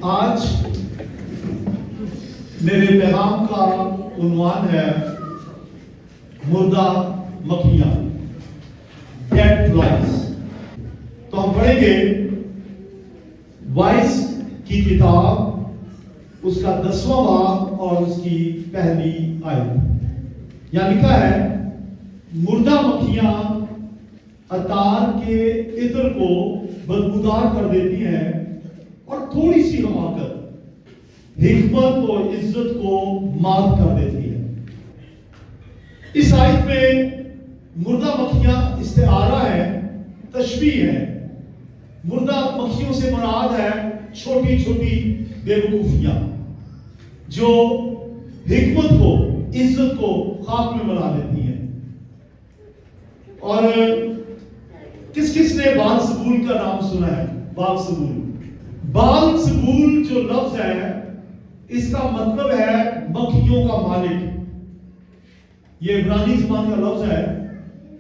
آج میرے پیغام کا عنوان ہے مردہ مکھیاں، ڈیڈ فلائز۔ تو ہم پڑھیں گے وائس کی کتاب، اس کا 10واں باب اور اس کی پہلی آیت۔ یہاں لکھا ہے مردہ مکھیاں عطار کے عطر کو بدبودار کر دیتی ہیں اور تھوڑی سی حماقت حکمت اور عزت کو مات کر دیتی ہے۔ اس آیت میں مردہ مکھیاں استعارہ ہے، تشبیہ ہے۔ مردہ مکھیوں سے مراد ہے چھوٹی چھوٹی بیوقوفیاں جو حکمت کو، عزت کو خاک میں ملا دیتی ہیں۔ اور کس کس نے بال سبول کا نام سنا ہے؟ بال سبول، بال سبول جو لفظ ہے اس کا مطلب ہے مکھیوں کا مالک۔ یہ عبرانی زبان کا لفظ ہے۔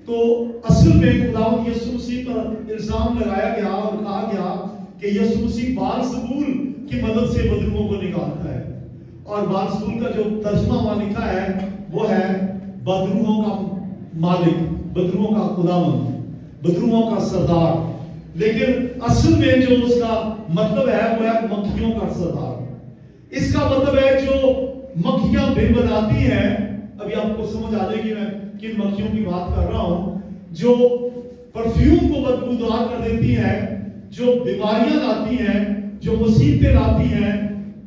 تو اصل میں خداوند یسوع مسیح پر الزام لگایا گیا اور کہا گیا کہ یسوع مسیح بال سبول کی مدد سے بدروحوں کو نکالتا ہے، اور بال سبول کا جو ترجمہ وہاں لکھا ہے وہ ہے بدروحوں کا مالک، بدروحوں کا خداوند، بدروحوں کا سردار۔ لیکن اصل میں جو اس کا مطلب ہے وہ ہے مکھیوں کا سردار۔ اس کا مطلب ہے جو مکھیاں بن بناتی ہیں۔ ابھی آپ کو سمجھ آ جائے گی میں کن مکھیوں کی بات کر رہا ہوں، جو پرفیوم کو بدبودار کر دیتی ہیں، جو بیماریاں لاتی ہیں، جو مصیبتیں لاتی ہیں،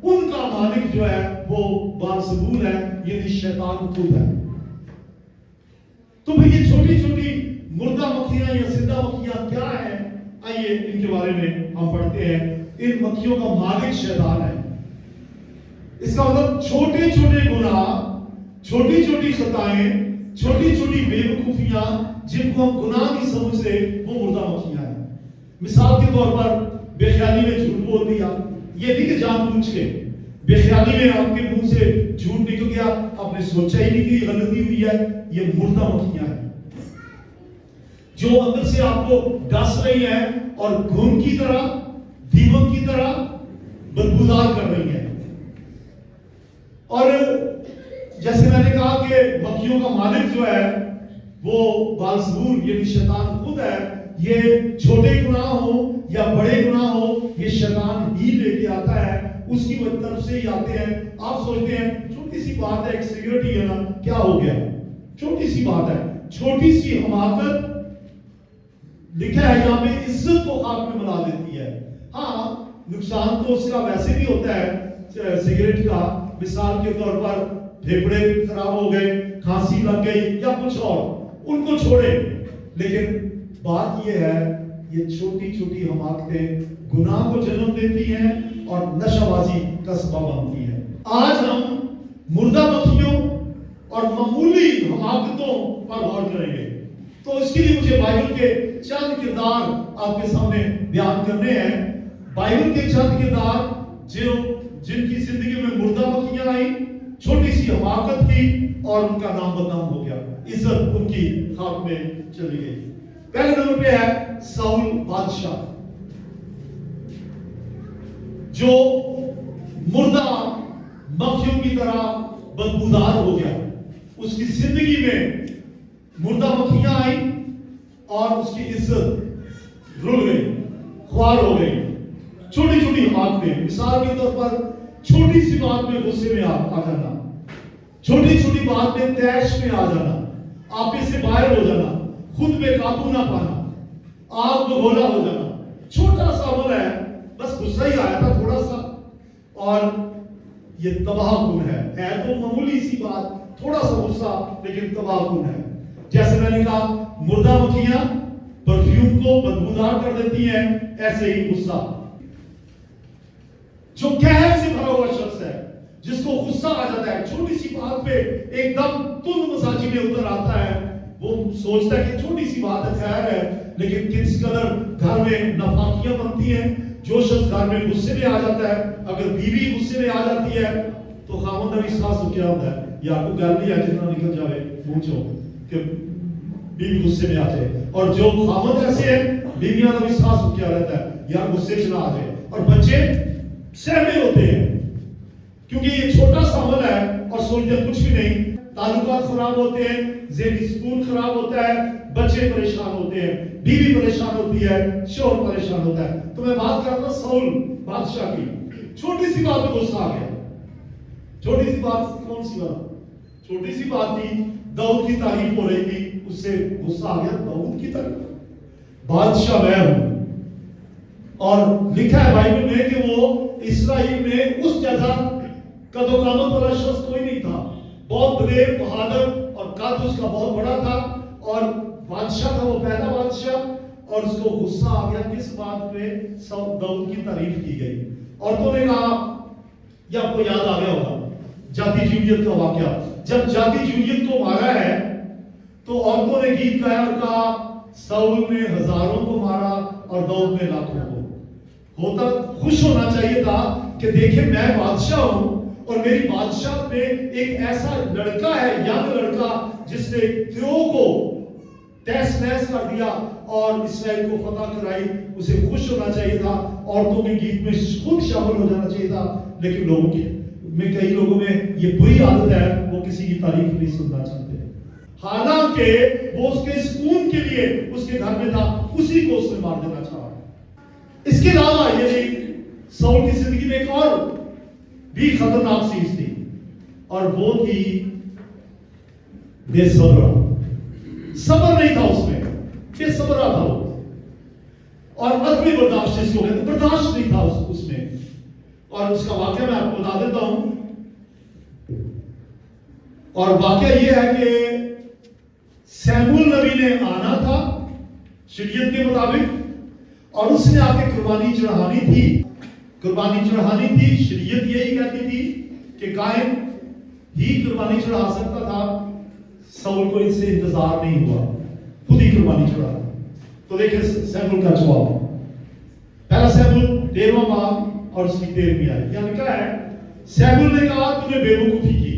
ان کا مالک جو ہے وہ بال سبول ہے، یعنی شیطان خود ہے۔ تو بھئی یہ چھوٹی چھوٹی مردہ مکھیاں یا زندہ مکھیاں کیا ہیں؟ آئیے ان کے بارے میں ہم پڑھتے ہیں۔ ان مکھیوں کا مالک شیطان ہے۔ اس کا مطلب چھوٹے چھوٹے گناہ، چھوٹی چھوٹی خطائیں، چھوٹی چھوٹی بے وقوفیاں جن کو ہم گناہ کی سمجھ سے، وہ مردہ مکھیاں ہیں۔ مثال کے طور پر بے خیالی میں جھوٹ بول دیا، یہ نہیں کہ جان بوجھ کے، بے خیالی میں آپ کے منہ سے جھوٹ نکل گیا، آپ نے سوچا ہی نہیں کہ یہ غلطی ہوئی ہے، یہ مردہ مکھیاں ہیں جو اندر سے آپ کو ڈس رہی ہیں اور گھن کی طرح، دیمک کی طرح بدبودار کر رہی ہیں۔ اور جیسے میں نے کہا کہ مکھیوں کا مالک جو ہے وہ بال سبول یعنی شیطان خود ہے۔ یہ چھوٹے گناہ ہو یا بڑے گناہ ہو، یہ شیطان ہی لے کے آتا ہے، اس کی طرف سے ہی آتے ہیں۔ آپ سوچتے ہیں چھوٹی سی بات ہے، ایک سگریٹ ہی ہے نا، کیا ہو گیا؟ چھوٹی سی بات ہے، چھوٹی سی حماقت لکھا ہے یہاں پہ عزت کو خاک میں ملا دیتی ہے۔ ہاں نقصان تو اس کا ویسے بھی ہوتا ہے سگریٹ کا، مثال کے طور پر پھیپھڑے خراب ہو گئے، کھانسی لگ گئی یا کچھ اور، ان کو چھوڑے۔ لیکن بات یہ ہے یہ چھوٹی چھوٹی حماقتیں گناہ کو جنم دیتی ہیں اور نشہ بازی کا سبب بنتی ہیں۔ آج ہم مردہ مکھیوں اور معمولی حماقتوں پر غور کریں گے۔ تو اس کے لیے مجھے بائبل کے چند کردار آپ کے سامنے بیان کرنے ہیں۔ بائبل کے چند کردار جن کی زندگی میں مردہ مکھیاں آئیں، چھوٹی سی حماقت کی اور ان کا نام بدنام ہو گیا، عزت ان کی خاک میں چلی گئی۔ پہلے نمبر پہ ہے ساؤل بادشاہ، جو مردہ مکھیوں کی طرح بدبودار ہو گیا۔ اس کی زندگی میں مردہ مکھیاں آئیں اور اس کی عزت رل گئی، خوار ہو گئی۔ چھوٹی چھوٹی حماقتیں، مثال کے طور پر چھوٹی سی بات میں غصے میں آ جانا، چھوٹی چھوٹی بات میں طیش میں آ جانا، آپے سے باہر ہو جانا، خود پہ قابو نہ پانا، آگ بگولا ہو جانا۔ چھوٹا سا عمل ہے، بس غصہ ہی آیا تھا تھوڑا سا، اور یہ تباہ کن ہے تو معمولی سی بات، تھوڑا سا غصہ لیکن تباہ کن ہے۔ جیسے میں نے کہا مردہ مکھیاں پرفیوم کو بدبودار کر دیتی ہیں، ایسے ہی غصہ جو قہر سے بھرا ہوا شخص ہے، جس کو غصہ آ جاتا ہے، چھوٹی سی بات پہ ایک دم تند مزاجی میں اتر آتا ہے، وہ سوچتا ہے کہ چھوٹی سی بات ہے، خیر ہے، لیکن کس قدر گھر میں نفاقیاں بنتی ہیں۔ جو شخص گھر میں غصے میں آ جاتا ہے، اگر بیوی غصے میں آ جاتی ہے تو خاوند کا احساس کیا ہوتا ہے؟ یا آپ کو گل نہیں ہے جتنا نکل جاوے منہ چوں کہ بیوی غصے میں آ جائے، اور جو خاوند ایسے ہیں بیویاں کا احساس کیا رہتا ہے یار غصے چ نہ آ جائے، اور بچے सहमे होते हैं, क्योंकि ये छोटा सा अमल है और सोचते कुछ भी नहीं। ताल्लुकात खराब होते हैं, ज़हनी सुकून खराब होता है, बच्चे परेशान होते हैं, बीवी परेशान होती है, शौहर परेशान होता है। तो मैं बात कर रहा था साउल बादशाह की, छोटी सी बात पे गुस्सा आ गया। छोटी सी बात, कौन सी बात? छोटी सी बात थी, दाऊद की तारीफ हो रही थी, उससे गुस्सा आ गया। दाऊद की तारीफ, बादशाह मैं हूं। और लिखा है बाइबल में कि वो इस्राएल में उस जगह कदोकामत वाला शख्स कोई नहीं था, बहुत बड़े बहादुर और कद उसका बहुत बड़ा था और बादशाह था, वो पहला बादशाह। और उसको गुस्सा आ गया, किस बात पे? सब दाऊद की तारीफ की गई। औरतों ने कहा, या आपको याद आ गया होगा जाति जूलियत का वाकया, जब जाति जूलियत को मारा है तो औरतों ने गीत गाया और कहा, साउल ने हजारों को मारा और दाऊद ने लाखों को। होता खुश होना चाहिए था कि देखे मैं बादशाह हूं और मेरी बादशाह में एक ऐसा लड़का है, यंग लड़का, जिसने त्यों को तहस नहस कर दिया और इसराइल को फतह कराई। उसे खुश होना चाहिए था, औरतों के गीत में खुद शामिल हो जाना चाहिए था। लेकिन लोगों की में, कई लोगों में ये बुरी आदत है, वो किसी की तारीफ नहीं सुनना चाहते, हालांकि वो उसके सुकून के लिए उसके घर में था, उसी को उसने मार देना चाहा। इसके अलावा ये साउल की जिंदगी में एक और भी खतरनाक चीज थी, और वो थी बेसब्र। सब्र नहीं था उसमें, बेसब्रा था वो, और अदबी बर्दाश्त जिसको कहते, बर्दाश्त नहीं था उसमें। और उसका वाक्य मैं आपको बता देता हूं, और वाक्य ये है कि सैमुअल नबी ने आना था शरीयत के मुताबिक, और उसने आके कुर्बानी चढ़ानी थी। कुर्बानी चढ़ानी थी, शरीयत यही कहती थी कि कायम ही कुर्बानी चढ़ा सकता था। साउल को इससे इंतजार नहीं हुआ, खुद ही कुर्बानी चढ़ा। तो देखिए सैमुअल का जवाब, पहला सैमुअल 13वां बाब और उसकी 13वीं आयत। क्या लिखा है? सैमुअल ने कहा, तूने बेवकूफी की।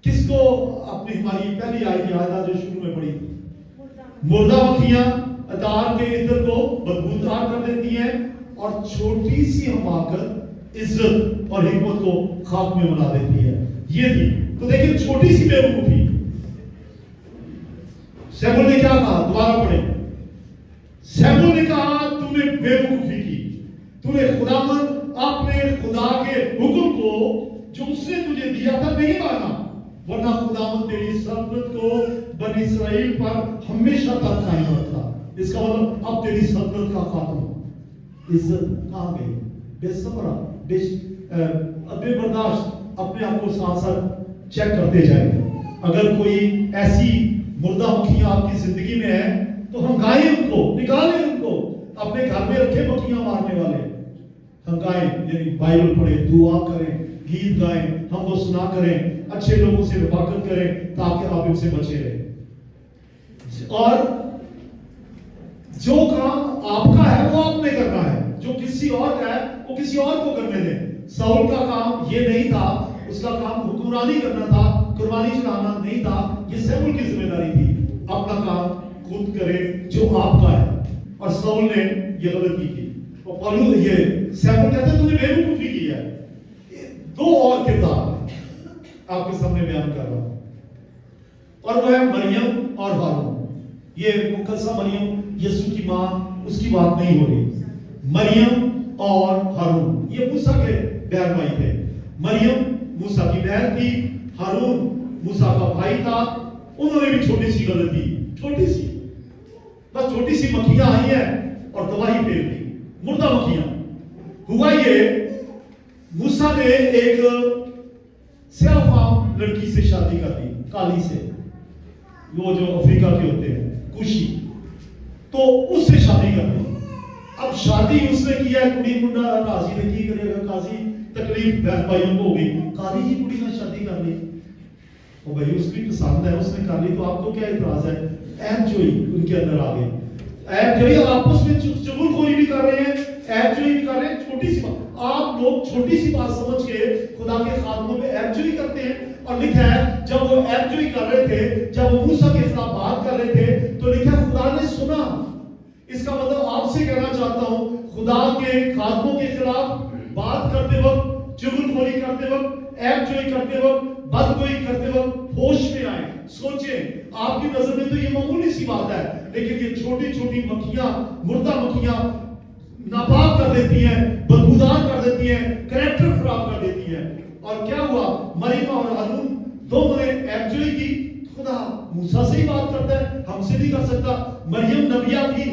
किसको? अपनी हमारी पहली आयत याद आ जो शुरू में पढ़ी थी। मुर्दा मक्खियां अतार के इत्र को बदबूदार कर देती हैं और छोटी सी हमाकत इज्जत और हिकमत को खाक में मिला देती है। ये थी। तो देखिए छोटी सी बेवकूफी। सैमुअल ने क्या कहा? दोबारा पढ़े। सैमुअल ने कहा, तूने बेवकूफी की, तूने खुदावंद अपने खुदा के हुक्म को जो उसने तुझे दिया था नहीं माना, वरना खुदावंद तेरी सल्तनत को बनी इस्राएल पर हमेशा तक कायम रखा। इसका मतलब अब तेरी सल्तनत का खात्मा। इज्जत कहां गई? बेसब्रा, अबे बर्दाश्त। अपने आप को साथ साथ चेक करते जाएंगे। अगर कोई ऐसी मुर्दा मक्खियां आपकी जिंदगी में है तो हंगाएं उनको, निकालें उनको। अपने घर में रखे मक्खियां मारने वाले, हंगाएं, यानी बाइबल पढ़े, दुआ करें, गीत गाएं, हमको सुना करें, अच्छे लोगों से रफाकत करें ताकि आप इनसे बचे रहें। और जो काम आपका है वो आपने करना है, जो किसी और का है वो किसी और को करने दें। साउल का काम ये नहीं था, उसका काम हुक्मरानी करना था, कुर्बानी चढ़ाना नहीं था। ये सैमुअल की जिम्मेदारी थी, अपना काम खुद करे जो आपका है। और साउल ने ये गलती की। और पौलुस ये सैमुअल कहते हैं तूने बेवकूफी की है। दो और किरदार आपके सामने बयान कर रहा हूं, और वो है मरियम और हारून। ये मुकद्दसा मरियम यीशु की मां, उसकी बात नहीं हो रही। मरियम और हारून ये मूसा के बहन भाई थे। मरियम मूसा की बहन थी, हारून मूसा का भाई था। उन्होंने भी छोटी सी गलती, छोटी सी, बस छोटी सी मक्खियां आई हैं और दवाई फेर दी, मुर्दा मक्खियां। हुआ ये, मूसा ने एक स्याफाम लड़की से शादी कर दी, काली से, वो जो अफ्रीका के होते हैं, कुशी, तो उससे शादी कर दी। अब शादी उसने किया, कुड़ी मुंडा काजी ने की करेगा, काजी तकलीफ बहन भाइयों को हो गई, काजी की कुड़ी ने शादी कर ली। वो भाई उसकी पसंद है, उसने कर ली, तो आपको क्या इतराज है? ऐब जोई उनके अंदर आ गई। ऐब जोई, आपस में चुगलखोरी भी कर रहे हैं, ऐब जोई भी कर रहे हैं। छोटी सी बात, आप लोग छोटी सी बात समझ के खुदा के खातमों में ऐब जोई करते हैं। और लिखा है जब वो ऐब जोई कर रहे थे, जब वो मूसा के खिलाफ बात कर रहे थे, तो लिखा खुदा ने सुना। इसका मतलब आपसे कहना चाहता हूं, खुदा के खातमों के खिलाफ बात करते वक्त, चुगलखोरी करते वक्त, ऐब जोई करते वक्त, बदगोई करते वक्त होश में आए, सोचें। आपकी नजर में तो ये मामूली सी बात है, लेकिन ये छोटी छोटी मक्खियां, मुर्दा मक्खियां नापाक कर देती हैं, बदबूदार कर देती हैं, कैरेक्टर खराब कर देती हैं। और क्या हुआ, मरियम और हारून दोनों ने ऐब जोई की। खुदा मूसा से ही बात करता है, हमसे नहीं कर सकता। मरियम नबिया थी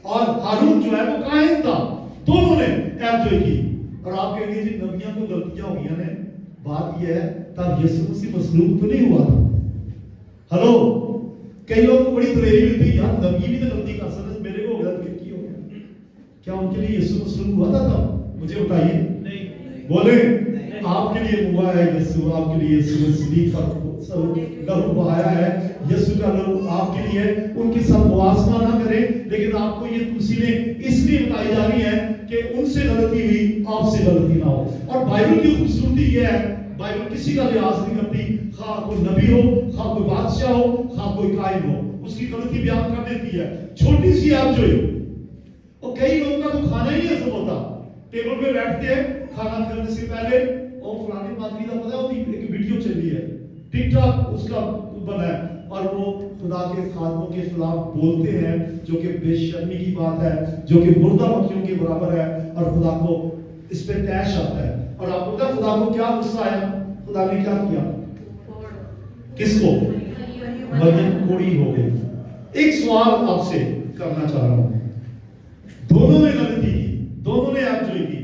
और हारून जो है वो काहिन था, दोनों ने ऐब जोई की। और आप कहेंगे जी नबियों को गलतियां हुई हैं। बात यह है तब यीशु मसीह मसलूब तो नहीं हुआ था। हेलो, कई लोगों को बड़ी दलेरी मिलती है, यार नबी भी तो गलती कर सकते, मेरे को गलत फिर क्यों हो गया? क्या उनके लिए यीशु मसलूब हुआ था तब? मुझे बताइए। नहीं। बोले आपके लिए हुआ है यीशु, आपके लिए यीशु मसीह का लहू बहाया है, यीशु का लहू आपके लिए। उनके साथ मुआसना ना करें, लेकिन आपको ये तफसीलें इसलिए बताई जा रही है कि उनसे गलती हुई, आपसे गलती ना हो। और बाइबल की खूबसूरती यह है, बाइबल किसी का लिहाज नहीं करती, खा कोई नबी हो, खा कोई बादशाह हो, खा कोई कायम हो, उसकी गलती बयान कर देती है। छोटी सी आप जो, और कई लोगों का तो खाना ही नहीं हजम होता, टेबल पे बैठते हैं खाना खाने से पहले, और फलाने पादरी का पता है एक वीडियो चली है, टिकटॉक उसका बना है, और वो खुदा के खादमों के खिलाफ बोलते हैं, जो कि बेशर्मी की बात है, जो कि मुर्दा मक्खियों के बराबर है, और खुदा को इस पे तैश आता है। और आपको पता है खुदा को क्या गुस्सा आया? खुदा ने क्या किया? किसको? मरियम कोड़ी हो गई। एक सवाल आपसे करना चाह रहा हूं, दोनों ने गलती की, दोनों ने ऐब जोई की,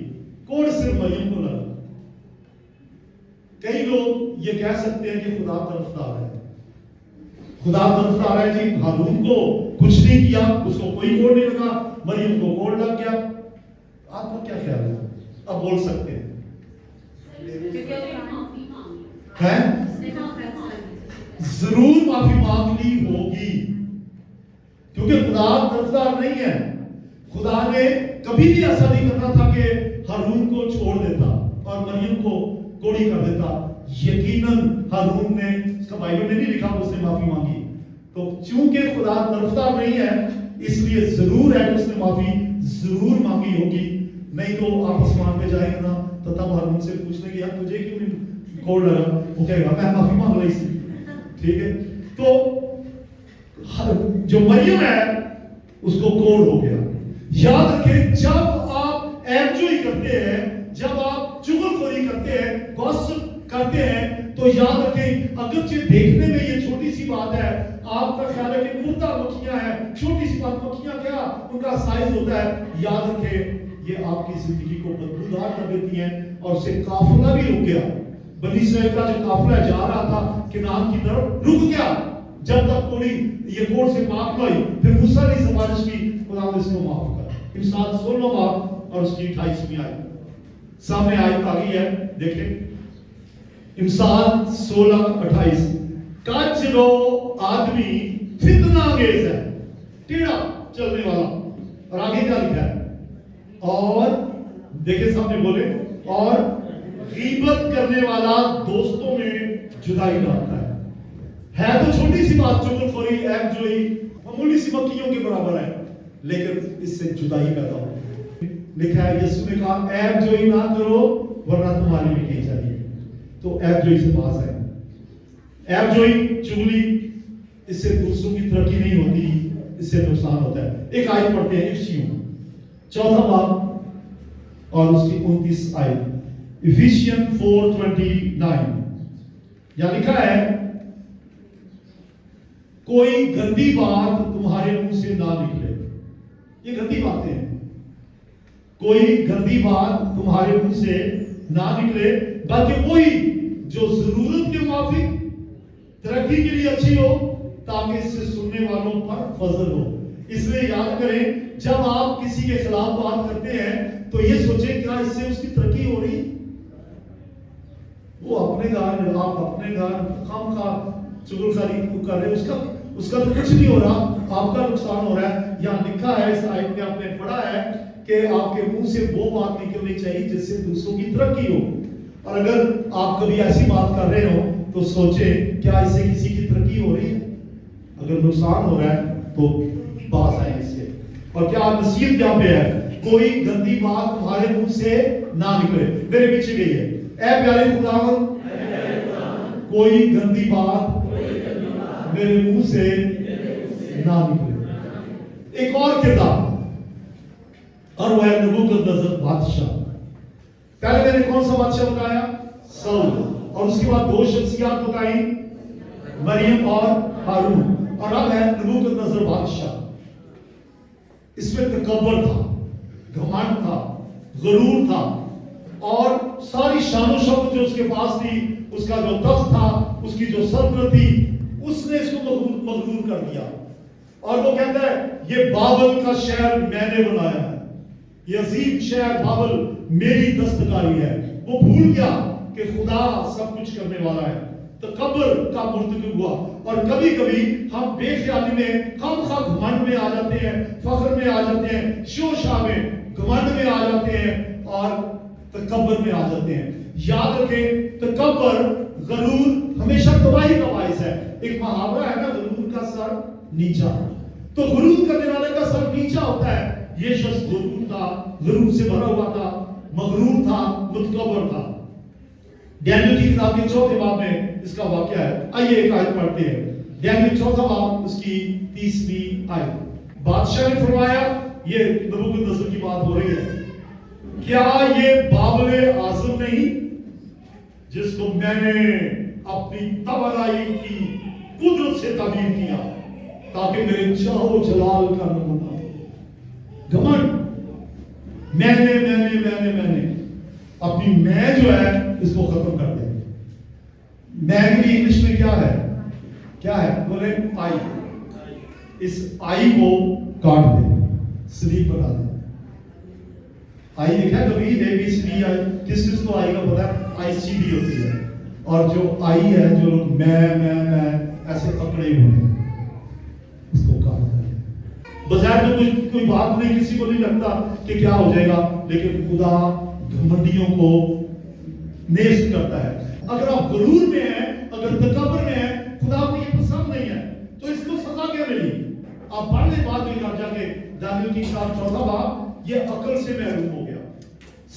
कोड़ सिर्फ मरियम को लगा। कई लोग ये कह सकते हैं कि खुदा तरफदार है, खुदा तरफदार है जी, हारून को कुछ नहीं किया, उसको कोई कोड़ नहीं लगा, मरियम को कोड़ लग गया। आपका क्या ख्याल है? अब बोल सकते हैं जरूर माफी मांग ली होगी, क्योंकि खुदा तरफदार नहीं है। खुदा ने कभी भी ऐसा नहीं करना था कि हारून को छोड़ देता और मरियम को कोड़ी कर देता। यकीनन हारून ने, इसका बाइबल में नहीं लिखा उसने माफी मांगी, तो चूंकि खुदा तरफदार नहीं है इसलिए जरूर है उसने माफी जरूर मांगी होगी। नहीं तो आप आसमान पे जाएंगे ना, तो तब हारून से पूछने की यार तुझे क्यों नहीं कोड़ लगा, वो कहेगा मैं माफी मांग रही थी। ठीक है, तो जो मरियम है उसको कोड़ हो गया। याद रखें, जब आप ऐब जोई करते हैं, जब आप चुगलखोरी करते हैं, गॉसिप करते हैं, तो याद रखें अगरचे देखने में ये छोटी सी बात है, आपका ख्याल है कि मुर्दा मक्खियां हैं, छोटी सी बात, मक्खियां क्या उनका साइज होता है। याद रखें ये आपकी जिंदगी को बदबूदार कर देती हैं, और उससे काफिला भी रुक गया। बनी इस्राएल का जो काफिला जा रहा था किनान की तरफ, रुक गया जब तक कोड़ी ये कोड़ से पाक न हुई। फिर मूसा ने सिफारिश की, खुदा ने इसको माफ कर। इमसाल 16 बाब और उसकी 28वीं आयत सामने आयत आ गई है, देखें इमसाल 16:28। काजरो आदमी फितनांगेज है, टेढ़ा चलने वाला। और आगे क्या लिखा है? और देखिए सामने बोले, और गीबत करने वाला दोस्तों में जुदाई लाता है तो छोटी सी बात, चुगलखोरी, ऐब जोई, मामूली सी मक्खियों के बराबर है, लेकिन इससे जुदाई पैदा होती है। लिखा है यीशु ने कहा ऐब जोई ना करो वरना तुम्हारी भी की जाएगी। तो ऐब जोई से पास है। ऐब जोई, चुगली, इससे दूसरों की तरक्की नहीं होती, इससे नुकसान होता है। एक आयत पढ़ते हैं, इफिसियों 4 बाब और उसकी 29 आयत, इफिसियन 4:29। यहां लिखा है कोई गंदी बात तुम्हारे मुंह से ना निकले। ये गंदी बातें हैं, कोई गंदी बात तुम्हारे मुंह से ना निकले, बल्कि वही जो जरूरत के मुताबिक तरक्की के लिए अच्छी हो, ताकि इससे सुनने वालों पर फजल हो। इसलिए याद करें, जब आप किसी के खिलाफ बात करते हैं तो ये सोचें क्या इससे उसकी तरक्की हो रही? वो अपने घर, आप अपने घर खामखा चुगलखोरी कर रहे हैं, उसका तो कुछ नहीं हो रहा, आपका नुकसान हो रहा है। यहां लिखा है, इस आयत में आपने पढ़ा है कि आपके मुंह से वो बात निकलनी चाहिए जिससे दूसरों की तरक्की हो। और अगर आप कभी ऐसी बात कर रहे हो तो सोचें क्या इससे किसी की तरक्की हो रही है? अगर नुकसान हो रहा है तो बात आए इससे। और क्या नसीहत क्या पे है? कोई गंदी बात तुम्हारे मुंह से ना निकले। मेरे पीछे गई है, ऐ प्यारे खुदावन कोई गंदी बात मेरे मुंह से ना निकले। एक और किरदार, और वह है नबूकदनेस्सर बादशाह। पहले मैंने कौन सा बादशाह बताया? साउल। और उसके बाद दो शख्सियत बताई, मरियम और हारून। और अब है नबूकदनेस्सर बादशाह। इसमें तकब्बर था, घमंड था, गुरूर था, और सारी शान और शौकत जो उसके पास थी, उसका जो तख्त था, उसकी जो सल्तनत थी, उसने इसको मगरूर कर दिया। और वो कहता है ये बाबल का शहर मैंने बनाया है, ये अजीम शहर बाबल मेरी दस्तकारी है। वो भूल गया कि खुदा सब कुछ करने वाला है। तकब्बुर का मुर्तकिब हुआ। और कभी कभी हम बेख्याली में खामखा घमंड में आ जाते हैं, फख्र में आ जाते हैं, शोशाह में, घमंड में आ जाते हैं, और तकब्बुर में आ जाते हैं। याद रखें, तकब्बुर, गरूर हमेशा तबाही का बाइस है। एक मुहावरा है ना, गरूर का सर नीचा। तो गुरूर करने वाले का सर नीचा होता है। ये शख्स गुरूर था, गुरूर से भरा हुआ था, मगरूर था, मुतकब्बर था। डैनियल की किताब के 4 बाब में इसका वाकया है। आइए एक आयत पढ़ते हैं। डैनियल 4 बाब उसकी 30वीं आयत। बादशाह ने फरमाया, ये नबूकदनेस्सर की बात हो रही है, क्या ये बाबले आज़म नहीं जिसको मैंने अपनी तवानाई की कुदरत से तामीर किया ताकि मेरे चाहो जलाल का नमूना। घमंड, मैंने अपनी मैं जो है इसको खत्म कर दे। मैं की इंग्लिश में क्या है? बोले आई। इस आई को काट दे, स्लीप बना दे। आई देखा कभी? ABCD किस को आई का पता है? ICD होती है। और जो आई है, जो लोग मैं ऐसे पकड़े हुए हैं, उसको काट दे। बजाय तो कोई बात नहीं, किसी को नहीं लगता कि क्या हो जाएगा, लेकिन खुदा घमंडियों को नेस्त करता है। अगर आप गुरूर में हैं, अगर तकब्बुर में हैं, खुदा को ये पसंद नहीं है, तो इसको सजा क्या मिली? आप पढ़ ले बाद में जाके दानियल की किताब 14 बाब। ये अकल से महरूम हो गया।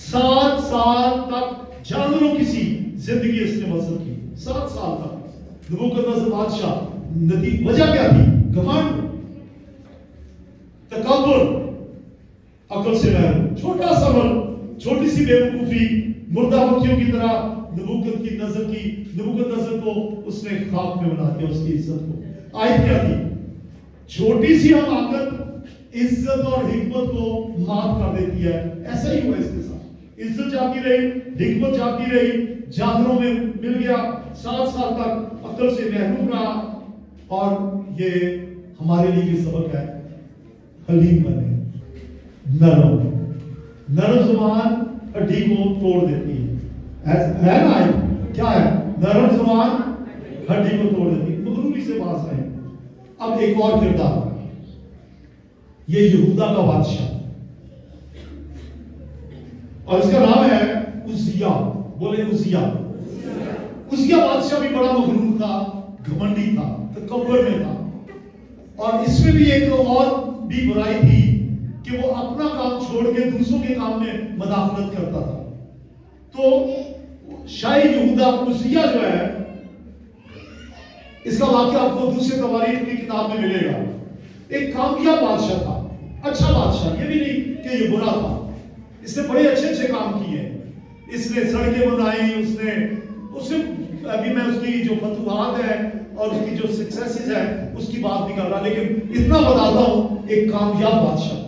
7 साल तक जानवरों की सी जिंदगी इसने बसर की। 7 साल तक नबूकदनेस्सर बादशाह। वजह क्या थी? घमंड, तकब्बुर, अकल से महरूम, छोटा सा मुल्क, छोटी सी बेवकूफी, मुर्दा मक्खियों की तरह नबूकदनेस्सर को उसने खाक में बना दिया, उसकी इज्जत को। आयत क्या थी? छोटी सी हमाकत इज्जत और हिकमत को माफ कर देती है। ऐसा ही हुआ इसके साथ। इज्जत जाती रही, हिकमत जाती रही, जानवरों में मिल गया। 7 साल तक अकल से महरूम रहा। और ये हमारे लिए भी सबक है, हलीम बने, नरम जुबान हड्डी को तोड़ देती है ना? क्या है? नरम जुबान हड्डी को तोड़ देती है। मगरूरी से बात है। अब एक और किरदार, ये यहूदा का बादशाह, और इसका नाम है उजिया। बोले उजिया। उजिया बादशाह भी बड़ा मगरूर था, घमंडी था, तकब्बुर में था। और इसमें भी एक और भी बुराई थी कि वो अपना काम छोड़ के दूसरों के काम में मदाखलत करता था। तो शाही यहूदा उजिया जो है, इसका वाकया आपको दूसरे तवारीख की किताब में मिलेगा। एक कामयाब बादशाह था, अच्छा बादशाह, ये भी नहीं कि ये बुरा था। इसने बड़े अच्छे काम किए। इसने सड़कें बनाई, उसने अभी मैं उसकी जो फतूहात है और उसकी जो सक्सेसेस है उसकी बात नहीं कर रहा, लेकिन इतना बताता हूं, एक कामयाब बादशाह।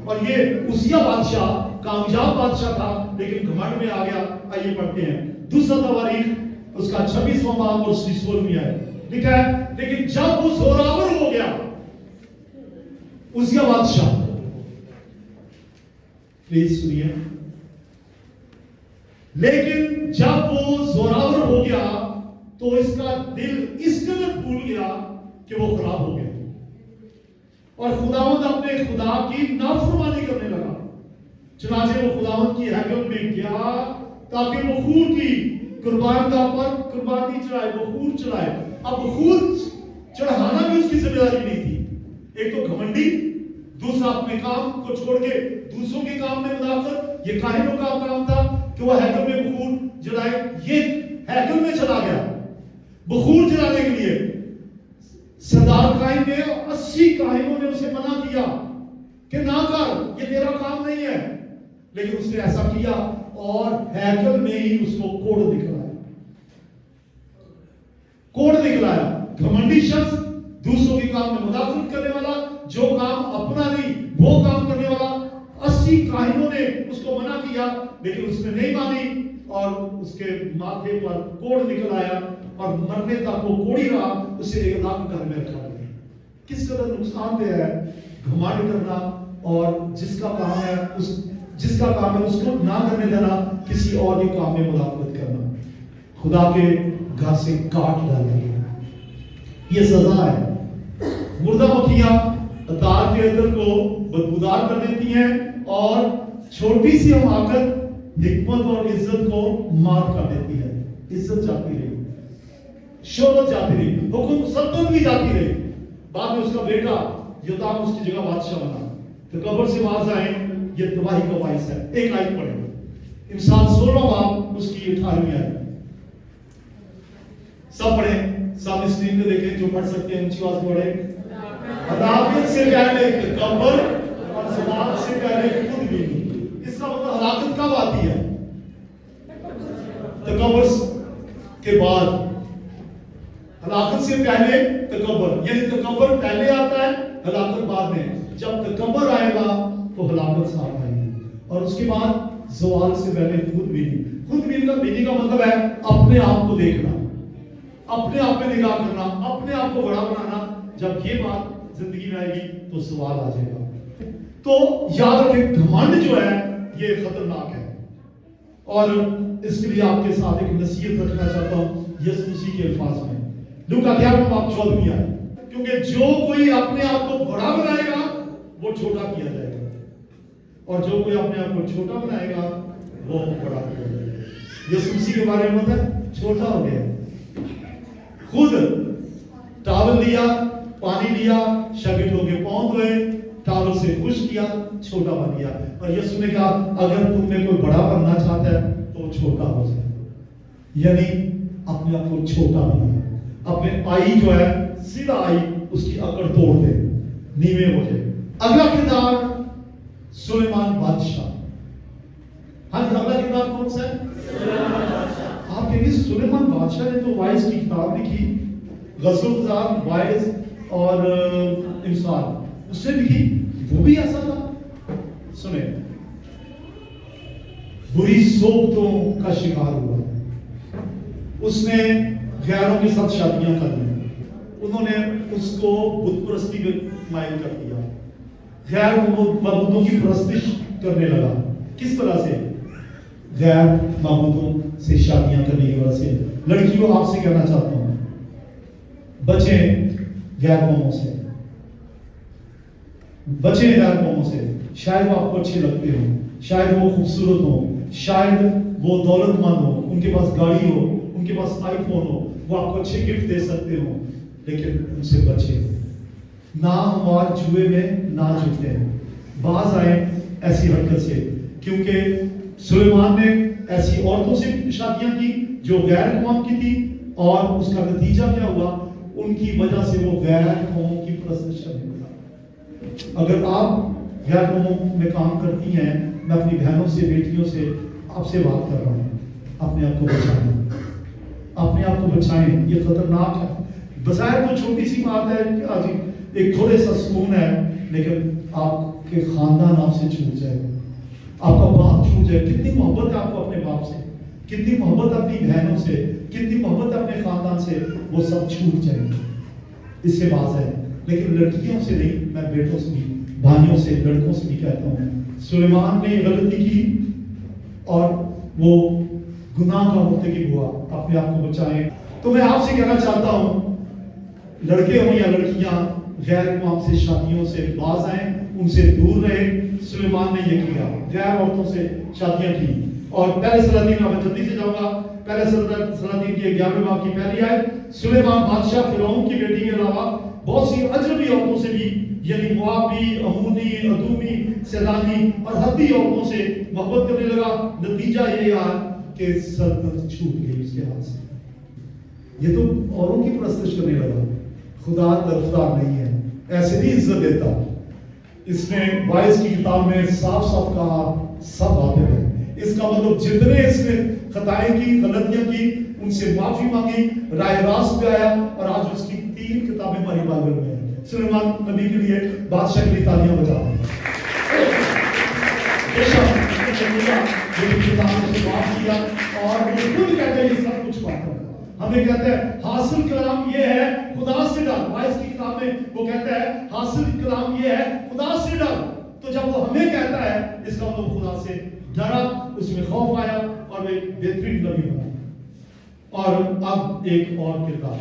और ये उजिया बादशाह कामयाब बादशाह था, लेकिन घमंड में आ गया। आइए पढ़ते हैं दूसरा तवारीख उसका 26वां बाब और 16वीं आयत। लिखा है, लेकिन जब वो जोरावर हो गया, उजिया बादशाह, प्लीज सुनिए, लेकिन जब वो जोरावर हो गया तो इसका दिल इस कदर भूल गया कि वो खराब हो गया और खुदावंद अपने खुदा की नाफरमानी करने लगा। चुनाचे वो खुदावंद की हैकम में गया ताकि वो खून की कुर्बानगाह पर कुर्बानी चढ़ाए, वो खून चढ़ाए। अब खून चढ़ाना भी उसकी जिम्मेदारी नहीं थी। एक तो घमंडी, دوسرا اپنے کام کو چھوڑ کے دوسروں کے کام میں مداخلت. یہ کاہنوں کا کام تھا کہ وہ ہیکل میں بخور جلائے. یہ ہیکل میں چلا گیا بخور جلانے کے لیے. سردار کاہن نے 80 کاہنوں نے اسے منع کیا کہ نہ کر، یہ تیرا کام نہیں ہے. لیکن اس نے ایسا کیا اور ہیکل میں ہی اس کو کوڑ دکھلایا. کوڑ دکھلایا. گھمنڈی شخص، دوسروں کے کام میں مداخلت کرنے والا، جو کام اپنا نہیں وہ کام کرنے والا. 80 کاہنوں نے اس کو منع کیا لیکن اس نے نہیں مانی اور اس کے ماتھے پر کوڑ نکل آیا اور مرنے تک وہ کوڑی رہا. اسے ایک لاکھ گھر میں رکھا گیا. کس قدر نقصان دہ ہے گھمنڈ کرنا اور جس کا کام ہے اس کو نہ کرنے دینا، کسی اور کے کام میں مداخلت کرنا. خدا کے گھر سے کاٹ ڈالا گیا. یہ سزا ہے. مردہ مکھیاں عطار کے عطر کو بدبودار کر دیتی ہیں اور چھوٹی سی حماقت حکمت اور عزت کو مات کر دیتی ہے. عزت جاتی رہی، شہرت جاتی رہی، حکم سلطنت بھی جاتی رہی. بعد میں اس کا بیٹا یوتام اس کی جگہ بادشاہ بنا. تو قبر سے باز آئے، یہ تباہی کا باعث ہے. ایک آیت پڑھیں، انسان 16 باب اس کی 18ویں آیت. سب پڑھیں، سب اسکرین پہ دیکھیں، جو پڑھ سکتے ہیں اونچی آواز میں پڑھیں. ہلاکت سے پہلے تکبر اور زوال سے پہلے خود بینی. اس کا مطلب ہلاکت کب آتی ہے؟ تکبر کے بعد. ہلاکت سے پہلے تکبر، یعنی تکبر پہلے آتا ہے، ہلاکت بعد میں. جب تکبر آئے گا تو ہلاکت ساتھ آئے گی. اور اس کے بعد زوال سے پہلے خود بینی. خود بینی کا مطلب ہے اپنے آپ کو دیکھنا، اپنے آپ پہ نگاہ کرنا، اپنے آپ کو بڑا بنانا. جب یہ بات زندگی میں آئے گی تو سوال آ جائے گا. تو یاد رکھیں گھمنڈ جو ہے یہ خطرناک ہے. اور اس کے لیے آپ کے ساتھ ایک نصیحت رکھنا چاہتا ہوں یسوع مسیح کے الفاظ میں. لوکا 11:14 آئے، کیونکہ جو کوئی اپنے آپ کو بڑا بنائے گا وہ چھوٹا کیا جائے گا، اور جو کوئی اپنے آپ کو چھوٹا بنائے گا وہ بڑا کیا جائے گا. یسوع مسیح کے بارے میں مطلب چھوٹا ہو گیا. خود ٹاول لیا، پانی لیا، شاگردوں کے پاؤں دھوئے، ٹاول سے خشک کیا، چھوٹا بن گیا. اور یسوع نے کہا اگر تم میں کوئی بڑا بننا چاہتا ہے تو وہ چھوٹا ہو جائے. یعنی اپنے آپ کو چھوٹا بنانا. اپنے آئی جو ہے سیدھا آئی اس کی اکڑ توڑ دے، نیوے ہو جائے. اگلا کردار سلیمان بادشاہ. ہاں جی، اگلا کردار کون سا ہے؟ سلیمان بادشاہ. آپ کہیں گے سلیمان بادشاہ نے تو وائز کی کتاب لکھی، غزل القرآن، وائز اور امثال اس نے لکھی. وہ بھی ایسا تھا؟ سنیں، بری صحبتوں کا شکار ہوا. اس نے غیروں کے ساتھ شادیاں کر لی. انہوں نے اس کو بت پرستی میں مائل کر دیا. غیر معبودوں کی پرستش کرنے لگا. کس طرح سے؟ غیر معبودوں سے شادیاں کرنے کی وجہ سے. لڑکیوں آپ سے کہنا چاہتا ہوں بچیں غیر قوموں سے، بچیں غیر قوموں سے. شاید وہ آپ کو اچھے لگتے ہوں، شاید وہ خوبصورت ہوں، شاید وہ دولت مند ہو، ان کے پاس گاڑی ہو، ان کے پاس آئی فون ہو، وہ آپ کو اچھے گفٹ دے سکتے ہوں، لیکن ان سے بچے. نہ ہموار جوئے میں نہ جھکتے ہیں. باز آئے ایسی حرکت سے، کیونکہ سلیمان نے ایسی عورتوں سے شادیاں کی جو غیر قوم کی تھی، اور اس کا نتیجہ کیا ہوا؟ ان کی وجہ سے وہ غیر قوموں کی پرستش کرنے لگا. اگر آپ غیر قوموں میں کام کرتی ہیں، میں اپنی بہنوں سے، بیٹیوں سے آپ سے بات کر رہا ہوں، اپنے آپ کو بچائیں، اپنے آپ کو بچائیں. یہ خطرناک ہے. بظاہر تو چھوٹی سی بات ہے کہ آج ایک تھوڑے سا سکون ہے، لیکن آپ کے خاندان آپ سے چھوٹ جائے گا، آپ کا باپ چھوٹ جائے. کتنی محبت ہے آپ کو اپنے باپ سے، کتنی محبت اپنی بہنوں سے، کتنی محبت اپنے خاندان سے، وہ سب چھوٹ جائے گی. اس سے بات ہے. لیکن لڑکیوں سے نہیں، میں بیٹوں سے بھی، بھائیوں سے، لڑکوں سے بھی کہتا ہوں. سلیمان نے غلطی کی اور وہ گناہ کا مرتکب ہوا. اپنے آپ کو بچائیں. تو میں آپ سے کہنا چاہتا ہوں لڑکے ہوں یا لڑکیاں، غیر قوم سے شادیوں سے باز آئیں، ان سے دور رہیں. سلیمان نے یہ کیا، غیر عورتوں سے شادیاں کی. اور پہلے سلاطین میں جلدی سے جاؤں گا. پہلے سلاطین کی 11ویں باب کی پہلی آیت. سلیمان بادشاہ فرعون کی بیٹی کے علاوہ بہت سی اجنبی عورتوں سے بھی यानी मोआबी, अमूनी, अदूमी, सैदानी और हद्दी औरतों से मोहब्बत करने लगा। नतीजा ये यार कि सल्तनत छूट गई उसके हाथ से। ये तो औरों की परस्तिश करने लगा, खुदा तरफदार नहीं है, ऐसे नहीं इज्जत देता। इसने 22 की किताब में साफ साफ कहा, सब आते हैं। इसका मतलब जितने इसने खताएं की, गलतियां की, उनसे माफी मांगी, राय रास्त पे आया और आज उसकी 3 किताबें हमारी बाइबल में है। सुलेमान नबी के लिए, बादशाह के लिए तालियां बजाते हैं। माफ किया और वो खुद कहते हैं ये सब कुछ पाता है। हमें कहते हैं हासिल कलाम ये है खुदा से डर। 22 की किताब में वो कहता है हासिल कलाम ये है खुदा से डर। तो जब वो हमें कहता है इसका मतलब खुदा से डरा, उसमें खौफ आया और वो एक बेहतरीन नबी बना। और अब एक और किरदार,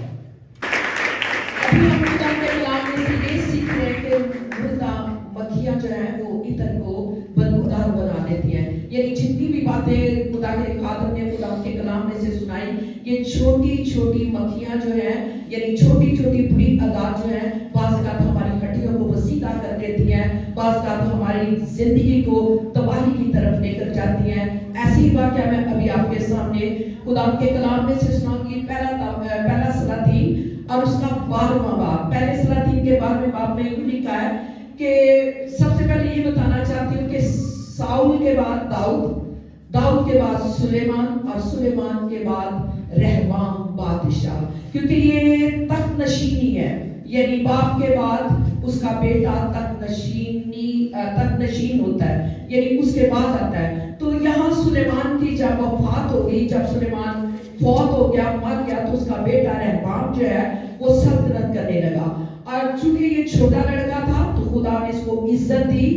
अभी हम खुदा के कलाम में से ये सीख रहे हैं कि मुर्दा मक्खियां जो है वो इतर को बदबूदार बना देती हैं। यानी जितनी भी बातें खुदा के खादम ने खुदा के कलाम में से सुनाई, ये छोटी छोटी मक्खियां जो है, यानी छोटी छोटी बुरी आदत जो है, बाज़ औक़ात हमारी हड्डियों को वसीदा कर देती हैं, बाज़ औक़ात हमारी जिंदगी को तबाही की तरफ लेकर जाती हैं। ऐसी वाक़या मैं अभी आपके सामने खुदा के कलाम में से सुनाऊंगी। पहला सलातीन और उसका 12वां बाब। पहले सलातीन के 12वें बाब में यूं लिखा है कि सबसे पहले ये बताना चाहती हूँ कि साउल के बाद दाऊद, दाऊद के बाद सुलेमान और सुलेमान के बाद रहबाम बादशाह, क्योंकि ये तख्त नशीनी है। यानी बाप के बाद उसका बेटा तख्त नशीन होता है, यानी उसके बाद आता है। तो यहाँ सुलेमान की जब वफात हो गई, जब सुलेमान फौत हो गया, मर गया, तो उसका बेटा रहबाम जो है वो सल्तनत करने लगा। और चूंकि ये छोटा लड़का था तो खुदा ने इसको इज्जत दी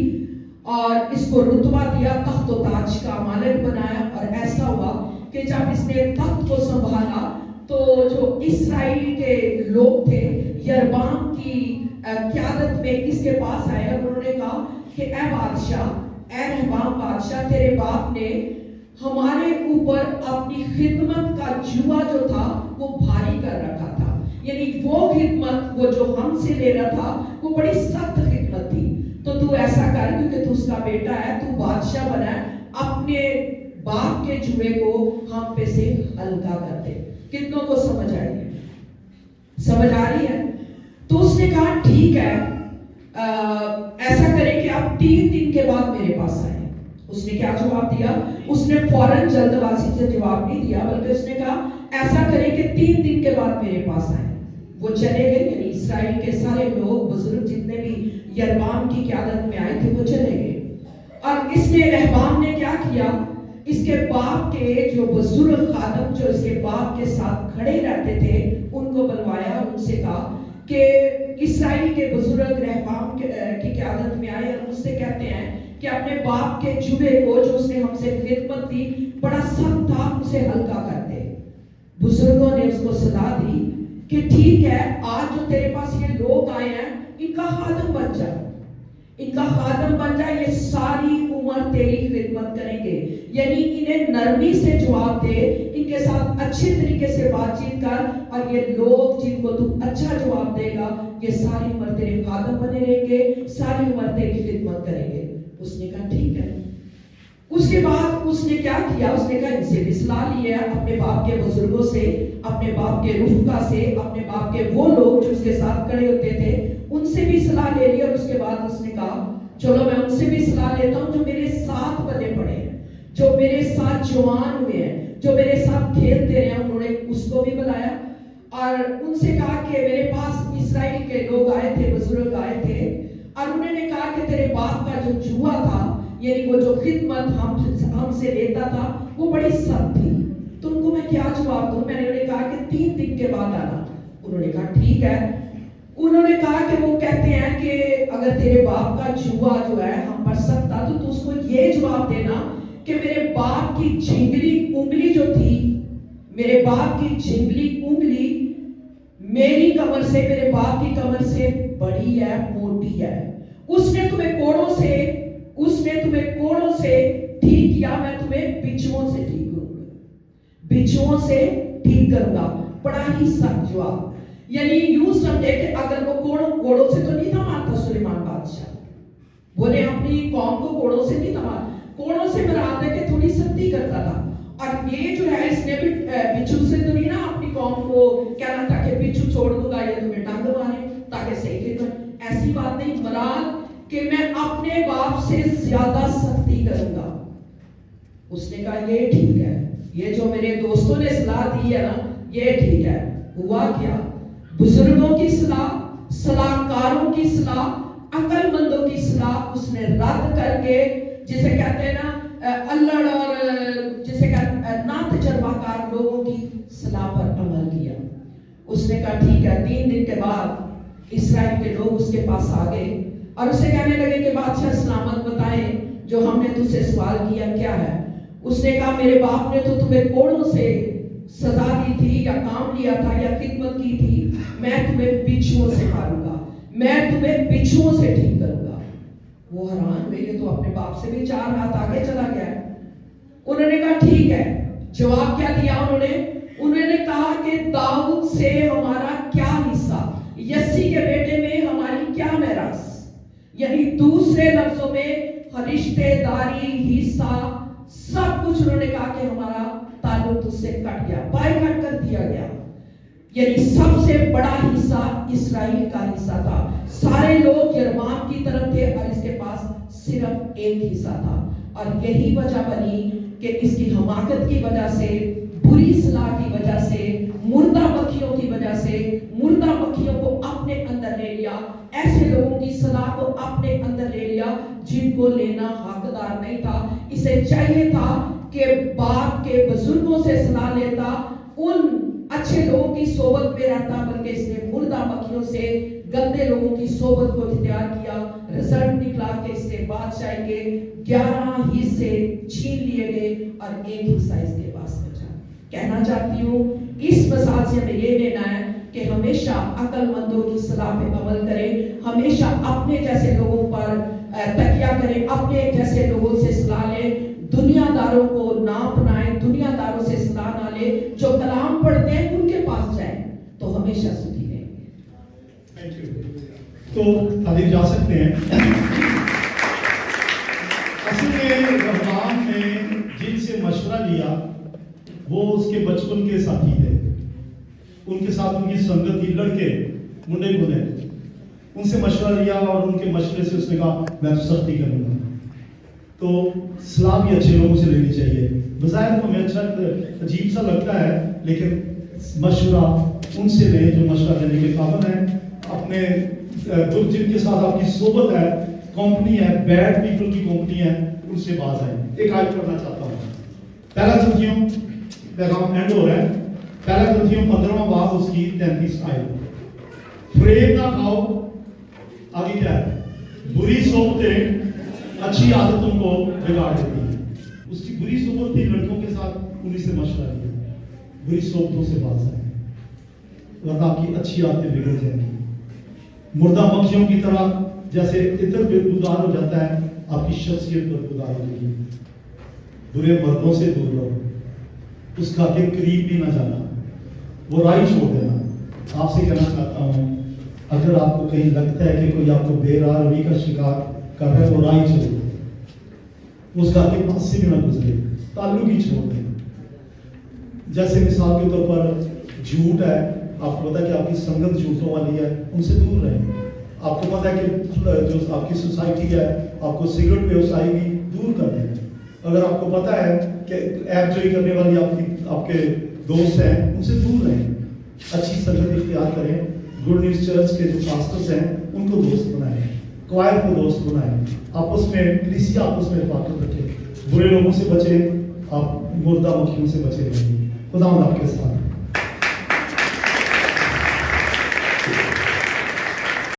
और इसको रुतबा दिया, तख्त व ताज का मालिक बनाया। और ऐसा हुआ कि जब इसने तख्त को संभाला तो जो इस्राएल के लोग थे यरबाम की क़यादत में इसके पास आए और उन्होंने कहा कि ए बादशाह, ए रहबाम बादशाह, तेरे बाप ने हमारे ऊपर अपनी खिदमत का जुआ जो था वो भारी कर रखा था। यानी वो खिदमत वो जो हमसे ले रहा था वो बड़ी सख्त खिदमत थी। तो तू ऐसा कर, क्योंकि तू उसका बेटा है, तू बादशाह बना है, अपने बाप के जुए को हम पे से हल्का कर दे। कितनों को समझ आई है? समझ आ रही है? तो उसने कहा ठीक है, ऐसा करें कि आप 3 दिन के बाद मेरे पास आए। उसने क्या जवाब दिया? उसने फौरन जल्दबाजी से जवाब नहीं दिया, बल्कि उसने कहा ऐसा करें कि 3 दिन के बाद मेरे पास आए। वो चले गए, यानी इस्राएल के सारे लोग बुजुर्ग जितने भी यरबाम की क़यादत में आए थे वो चले गए। और इसने रहबाम ने क्या किया, इसके बाप के जो बुजुर्ग खादम जो इसके बाप के साथ खड़े रहते थे उनको बुलवाया और उनसे कहा कि इस्राएल के बुजुर्ग रहबाम की क़यादत में आए और उससे कहते हैं कि अपने बाप के जुए को जो उसने हमसे खिदमत दी बड़ा सख्त था, उसे हल्का कर दे। बुजुर्गों ने उसको सलाह दी कि ठीक है, आज जो तेरे पास ये लोग आए हैं इनका खादम बन जा, इनका खादम बन जा, ये सारी उम्र तेरी खिदमत करेंगे। यानी इन्हें नरमी से जवाब दे, इनके साथ अच्छे तरीके से बातचीत कर और ये लोग जिनको तू अच्छा जवाब देगा ये सारी उम्र तेरे खादम बने रहेंगे, सारी उम्र तेरी खिदमत करेंगे। उसने कहा ठीक है। उसके बाद उसने क्या किया, उसने कहा इनसे भी सलाह ली है, अपने बाप के बुजुर्गों से, अपने बाप के रुफका से, अपने बाप के वो लोग जो उसके साथ खड़े होते थे उनसे भी सलाह ले ली। और उसके बाद उसने कहा चलो मैं उनसे भी सलाह लेता हूँ जो मेरे साथ बने पड़े हैं, जो मेरे साथ जवान हुए हैं, जो मेरे साथ खेलते रहे। उन्होंने उसको भी बुलाया और उनसे कहा कि मेरे पास इस्राएल के लोग आए थे, बुजुर्ग आए थे, और उन्होंने कहा कि तेरे बाप का जो जुआ था, यानी वो जो खिदमत हमसे लेता था वो बड़ी सख्त थी। तो उनको मैं क्या जवाब दूं? मैंने उन्हें कहा कि 3 दिन के बाद आना। उन्होंने कहा ठीक है। उन्होंने कहा कि वो कहते हैं कि अगर तेरे बाप का जुआ जो है हम पर सख्त था तो तू उसको ये जवाब देना कि मेरे बाप की झिंगली उंगली जो थी, मेरे बाप की झिंगली उंगली मेरी कमर से, मेरे बाप की कमर से बड़ी है, मोटी है। उसने तुम्हें कोड़ों से ठीक किया, मैं तुम्हें बिच्छुओं से ठीक करूंगा, बिच्छुओं से ठीक करूंगा। बड़ा ही सख्त जवाब। یعنی یوں سمجھے کہ اگر وہ کوڑوں سے تو نہیں تھا مارتا سلیمان بادشاہ، وہ نے اپنی قوم کو کوڑوں سے نہیں تھا مارتا، کوڑوں سے مراد ہے کہ تھوڑی سختی کرتا تھا. اور یہ جو ہے اس نے بھی بچھو سے تو نہیں نا اپنی قوم کو کہنا تھا کہ بچھو چھوڑ دوں گا یا تمہیں ڈنگ مارے تاکہ صحیح کرے، ایسی بات نہیں. مراد کہ میں اپنے باپ سے زیادہ سختی کروں گا. اس نے کہا یہ ٹھیک ہے، یہ جو میرے دوستوں نے صلاح دی ہے نا یہ ٹھیک ہے. ہوا کیا؟ بزرگوں کی صلاح، صلاح کاروں کی صلاح، عقل مندوں کی صلاح اس نے رد کر کے، جسے کہتے ہیں نا الڑ اور جسے کہتے ہیں نا تجربہ کار لوگوں کی صلاح پر عمل کیا. اس نے کہا ٹھیک ہے. 3 دن کے بعد اسرائیل کے لوگ اس کے پاس آ گئے اور اسے کہنے لگے کہ بادشاہ سلامت بتائیں جو ہم نے تجھ سے سوال کیا کیا ہے. اس نے کہا میرے باپ نے تو تمہیں کوڑوں سے سزا دی تھی یا کام لیا تھا یا خدمت کی تھی، میں تمہیں بچھوؤں سے ماروں گا، میں تمہیں بچھوؤں سے ٹھیک کروں گا. وہ حیران ہوئے، یہ تو اپنے باپ سے بھی 4 ہاتھ آگے چلا گیا ہے. انہوں نے کہا ٹھیک ہے. جواب کیا دیا انہوں نے کہا کہ داؤد سے ہمارا کیا حصہ، یسی کے بیٹے میں ہماری کیا میراث. یعنی دوسرے لفظوں میں رشتے داری حصہ سب کچھ انہوں نے کہا کہ ہمارا تعلق اس سے کٹ گیا، بائیکاٹ کر دیا گیا. یعنی سب سے بڑا حصہ اسرائیل کا حصہ تھا. سارے لوگ یربعام کی طرف تھے اور اس کے پاس صرف ایک حصہ تھا. اور یہی وجہ بنی کہ اس کی حماقت کی وجہ سے، بری صلاح کی وجہ سے، مردہ مکھیوں کی وجہ سے، مردہ مکھیوں کو اپنے اندر لے لیا، ایسے لوگوں کی صلاح کو اپنے اندر لے لیا جن کو لینا حقدار نہیں تھا. اسے چاہیے تھا کہ باپ کے بزرگوں سے صلاح لیتا، ان اچھے لوگوں کی صحبت میں رہتا، بلکہ اس نے مردہ مکھیوں سے گندے لوگوں کی صحبت کو اختیار کیا. رزلٹ نکلا کہ اس سے بادشاہ کے 11 حصے چھین لیے گئے اور ایک حصہ اس کے پاس بچا. کہنا چاہتی ہوں اس مثال سے ہمیں یہ لینا ہے کہ ہمیشہ عقل مندوں کی صلاح پہ عمل کریں، ہمیشہ اپنے جیسے لوگوں پر تکیہ کریں، اپنے جیسے لوگوں سے صلاح لیں. دنیا داروں کو نہ اپنائیں، دنیا داروں سے صلاح نہ لیں. جو کلام پڑھتے ہیں ان کے پاس جائیں تو ہمیشہ سکھی رہیں گے. تو حدیث جا سکتے ہیں. اصل میں رحمان نے جن سے مشورہ لیا وہ اس کے بچپن کے ساتھی تھے. ان کے ساتھ ان کی سنگت تھی، لڑکے منڈے گنے. ان سے مشورہ لیا اور ان کے مشورے سے اس نے کہا میں سختی کروں گا. تو صلاح بھی اچھے لوگوں سے لینی چاہیے. بظاہر تو ہمیں اچھا عجیب سا لگتا ہے، لیکن مشورہ ان سے لیں جو مشورہ دینے کے قابل ہیں. اپنے جن کے ساتھ آپ کی صحبت ہے، کمپنی ہے، بیڈ پیپل کی کمپنی ہے، ان سے باز آئیں. ایک آیت پڑھنا چاہتا ہوں. پہلا کرنتھیوں پیغام اینڈ ہو رہا ہے. پہلا کرنتھیوں 15واں باب اس کی 33 آیت. فریب نہ کھاؤ. آگے کیا ہے؟ بری صحبتیں اچھی عادتوں کو بگاڑ دیتی ہیں. اس کی بری صحبت تھی لڑکوں کے ساتھ، انہیں سے مشورہ لیا. بری صحبتوں سے باز آئیں ورنہ آپ کی اچھی عادتیں بگڑ جائیں گی. مردہ مکھیوں کی طرح جیسے عطر بدبودار ہو جاتا ہے، آپ کی شخصیت بدبودار ہو جائے گی. برے مردوں سے دور رہو، اس کا کے قریب بھی نہ جانا، وہ راہ چھوڑ دینا. آپ سے کہنا چاہتا ہوں اگر آپ کو کہیں لگتا ہے کہ کوئی آپ کو بے راہ روی کا شکار کر رہا ہے، وہ راہ چھوڑ دیں. اس کا کے پاس سے بھی نہ گزرے، تعلق ہی چھوڑ دیں. جیسے مثال کے طور پر جھوٹ ہے، آپ کو پتا ہے کہ آپ کی سنگت جھوٹوں والی ہے، ان سے دور رہیں. آپ کو پتا ہے کہ جو آپ کی سوسائٹی ہے آپ کو سگریٹ پہ اس آئے گی، دور کر دیں. اگر آپ کو پتا ہے کہ ایپ جوئی کرنے والی آپ کے دوست ہیں، ان سے دور رہیں. اچھی سنگت اختیار کریں. گڈ نیوز چرچ کے جو پاسٹرز ہیں ان کو دوست بنائیں، کوائر کو دوست بنائیں. آپس میں کلیسیا آپس میں رفاقت رکھیں. برے لوگوں سے بچیں، آپ مردہ مکھیوں سے بچے رہیں. خدا آپ کے ساتھ.